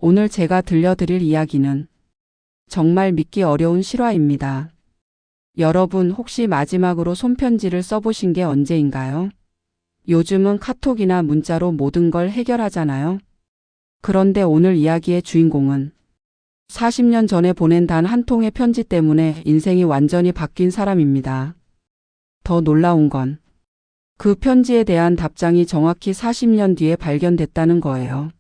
오늘 제가 들려드릴 이야기는 정말 믿기 어려운 실화입니다. 여러분 혹시 마지막으로 손편지를 써보신 게 언제인가요? 요즘은 카톡이나 문자로 모든 걸 해결하잖아요. 그런데 오늘 이야기의 주인공은 40년 전에 보낸 단 한 통의 편지 때문에 인생이 완전히 바뀐 사람입니다. 더 놀라운 건 그 편지에 대한 답장이 정확히 40년 뒤에 발견됐다는 거예요.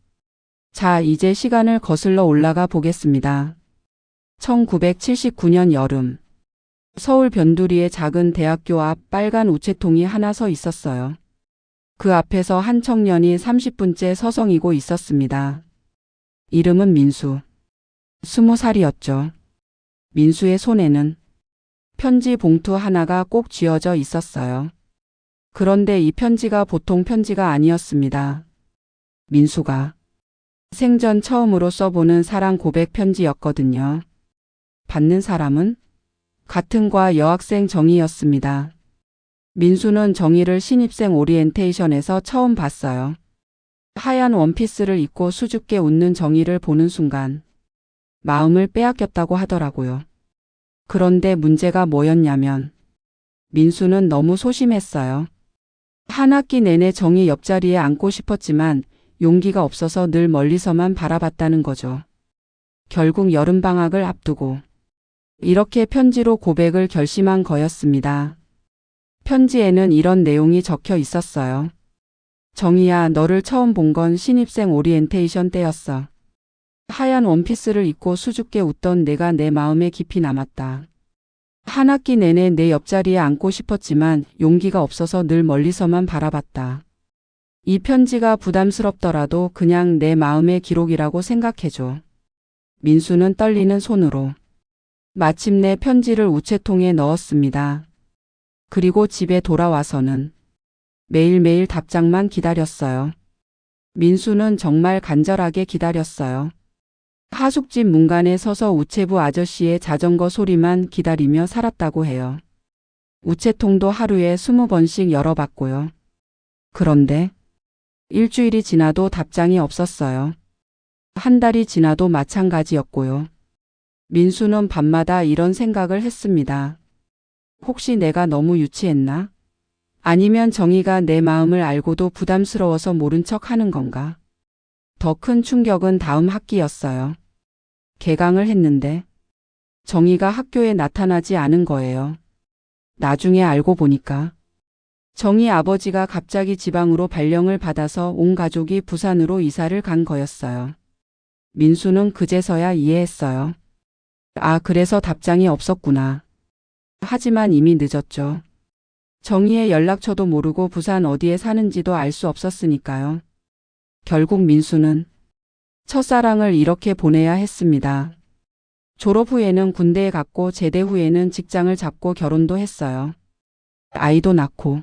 자, 이제 시간을 거슬러 올라가 보겠습니다. 1979년 여름, 서울 변두리의 작은 대학교 앞 빨간 우체통이 하나 서 있었어요. 그 앞에서 한 청년이 30분째 서성이고 있었습니다. 이름은 민수. 20살이었죠. 민수의 손에는 편지 봉투 하나가 꼭 쥐어져 있었어요. 그런데 이 편지가 보통 편지가 아니었습니다. 민수가 생전 처음으로 써보는 사랑 고백 편지였거든요. 받는 사람은 같은 과 여학생 정희였습니다. 민수는 정희를 신입생 오리엔테이션에서 처음 봤어요. 하얀 원피스를 입고 수줍게 웃는 정희를 보는 순간 마음을 빼앗겼다고 하더라고요. 그런데 문제가 뭐였냐면 민수는 너무 소심했어요. 한 학기 내내 정희 옆자리에 앉고 싶었지만 용기가 없어서 늘 멀리서만 바라봤다는 거죠. 결국 여름방학을 앞두고 이렇게 편지로 고백을 결심한 거였습니다. 편지에는 이런 내용이 적혀 있었어요. 정희야, 너를 처음 본 건 신입생 오리엔테이션 때였어. 하얀 원피스를 입고 수줍게 웃던 내가 내 마음에 깊이 남았다. 한 학기 내내 내 옆자리에 앉고 싶었지만 용기가 없어서 늘 멀리서만 바라봤다. 이 편지가 부담스럽더라도 그냥 내 마음의 기록이라고 생각해줘. 민수는 떨리는 손으로 마침내 편지를 우체통에 넣었습니다. 그리고 집에 돌아와서는 매일매일 답장만 기다렸어요. 민수는 정말 간절하게 기다렸어요. 하숙집 문간에 서서 우체부 아저씨의 자전거 소리만 기다리며 살았다고 해요. 우체통도 하루에 20번씩 열어봤고요. 그런데 일주일이 지나도 답장이 없었어요. 한 달이 지나도 마찬가지였고요. 민수는 밤마다 이런 생각을 했습니다. 혹시 내가 너무 유치했나? 아니면 정희가 내 마음을 알고도 부담스러워서 모른 척 하는 건가? 더 큰 충격은 다음 학기였어요. 개강을 했는데 정희가 학교에 나타나지 않은 거예요. 나중에 알고 보니까 정희 아버지가 갑자기 지방으로 발령을 받아서 온 가족이 부산으로 이사를 간 거였어요. 민수는 그제서야 이해했어요. 아, 그래서 답장이 없었구나. 하지만 이미 늦었죠. 정희의 연락처도 모르고 부산 어디에 사는지도 알 수 없었으니까요. 결국 민수는 첫사랑을 이렇게 보내야 했습니다. 졸업 후에는 군대에 갔고 제대 후에는 직장을 잡고 결혼도 했어요. 아이도 낳고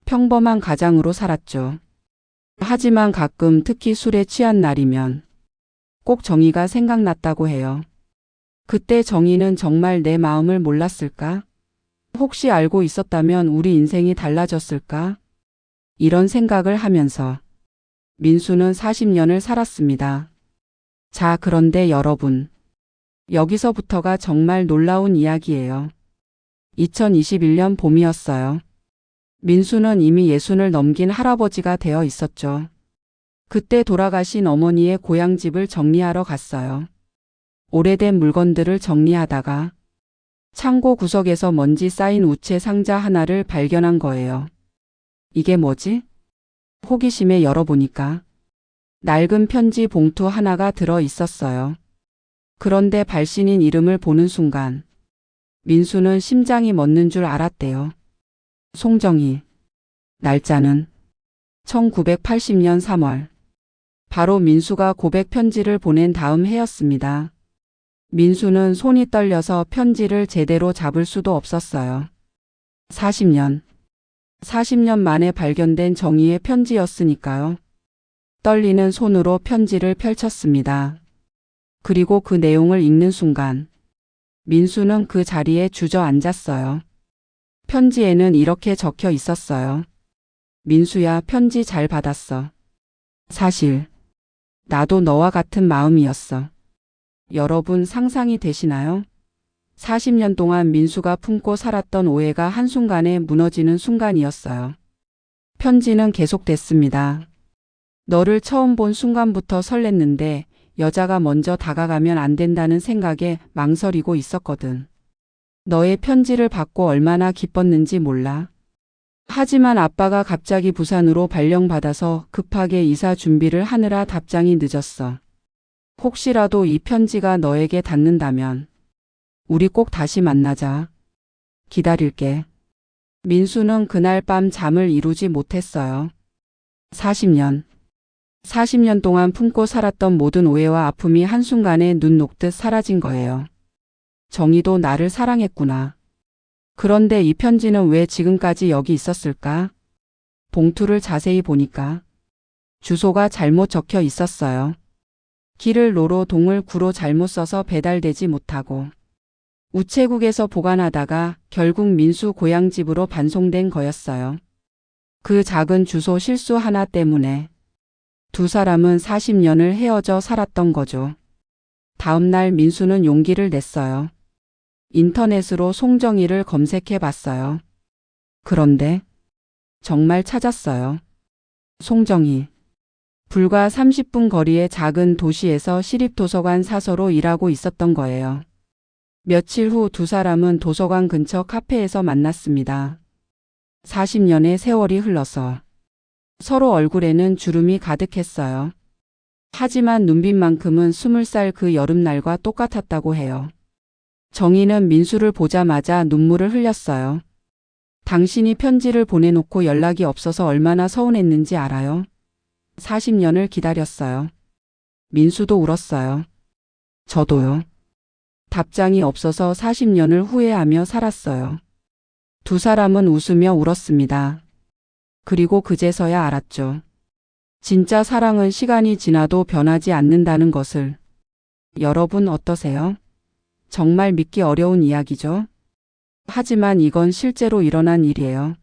평범한 가장으로 살았죠. 하지만 가끔 특히 술에 취한 날이면 꼭 정희가 생각났다고 해요. 그때 정희는 정말 내 마음을 몰랐을까? 혹시 알고 있었다면 우리 인생이 달라졌을까? 이런 생각을 하면서 민수는 40년을 살았습니다. 자, 그런데 여러분, 여기서부터가 정말 놀라운 이야기예요. 2021년 봄이었어요. 민수는 이미 60을 넘긴 할아버지가 되어 있었죠. 그때 돌아가신 어머니의 고향집을 정리하러 갔어요. 오래된 물건들을 정리하다가 창고 구석에서 먼지 쌓인 우체 상자 하나를 발견한 거예요. 이게 뭐지? 호기심에 열어보니까 낡은 편지 봉투 하나가 들어 있었어요. 그런데 발신인 이름을 보는 순간 민수는 심장이 멎는 줄 알았대요. 송정희. 날짜는 1980년 3월. 바로 민수가 고백 편지를 보낸 다음 해였습니다. 민수는 손이 떨려서 편지를 제대로 잡을 수도 없었어요. 40년 만에 발견된 정희의 편지였으니까요. 떨리는 손으로 편지를 펼쳤습니다. 그리고 그 내용을 읽는 순간 민수는 그 자리에 주저앉았어요. 편지에는 이렇게 적혀 있었어요. 민수야, 편지 잘 받았어. 사실 나도 너와 같은 마음이었어. 여러분 상상이 되시나요? 40년 동안 민수가 품고 살았던 오해가 한순간에 무너지는 순간이었어요. 편지는 계속됐습니다. 너를 처음 본 순간부터 설렜는데 여자가 먼저 다가가면 안 된다는 생각에 망설이고 있었거든. 너의 편지를 받고 얼마나 기뻤는지 몰라. 하지만 아빠가 갑자기 부산으로 발령받아서 급하게 이사 준비를 하느라 답장이 늦었어. 혹시라도 이 편지가 너에게 닿는다면 우리 꼭 다시 만나자. 기다릴게. 민수는 그날 밤 잠을 이루지 못했어요. 40년 동안 품고 살았던 모든 오해와 아픔이 한순간에 눈 녹듯 사라진 거예요. 정희도 나를 사랑했구나. 그런데 이 편지는 왜 지금까지 여기 있었을까? 봉투를 자세히 보니까 주소가 잘못 적혀 있었어요. 길을 로로 동을 구로 잘못 써서 배달되지 못하고 우체국에서 보관하다가 결국 민수 고향집으로 반송된 거였어요. 그 작은 주소 실수 하나 때문에 두 사람은 40년을 헤어져 살았던 거죠. 다음 날 민수는 용기를 냈어요. 인터넷으로 송정희를 검색해 봤어요. 그런데 정말 찾았어요. 송정희. 불과 30분 거리의 작은 도시에서 시립도서관 사서로 일하고 있었던 거예요. 며칠 후 두 사람은 도서관 근처 카페에서 만났습니다. 40년의 세월이 흘러서 서로 얼굴에는 주름이 가득했어요. 하지만 눈빛만큼은 20살 그 여름날과 똑같았다고 해요. 정희는 민수를 보자마자 눈물을 흘렸어요. 당신이 편지를 보내놓고 연락이 없어서 얼마나 서운했는지 알아요? 40년을 기다렸어요. 민수도 울었어요. 저도요. 답장이 없어서 40년을 후회하며 살았어요. 두 사람은 웃으며 울었습니다. 그리고 그제서야 알았죠. 진짜 사랑은 시간이 지나도 변하지 않는다는 것을. 여러분 어떠세요? 정말 믿기 어려운 이야기죠? 하지만 이건 실제로 일어난 일이에요.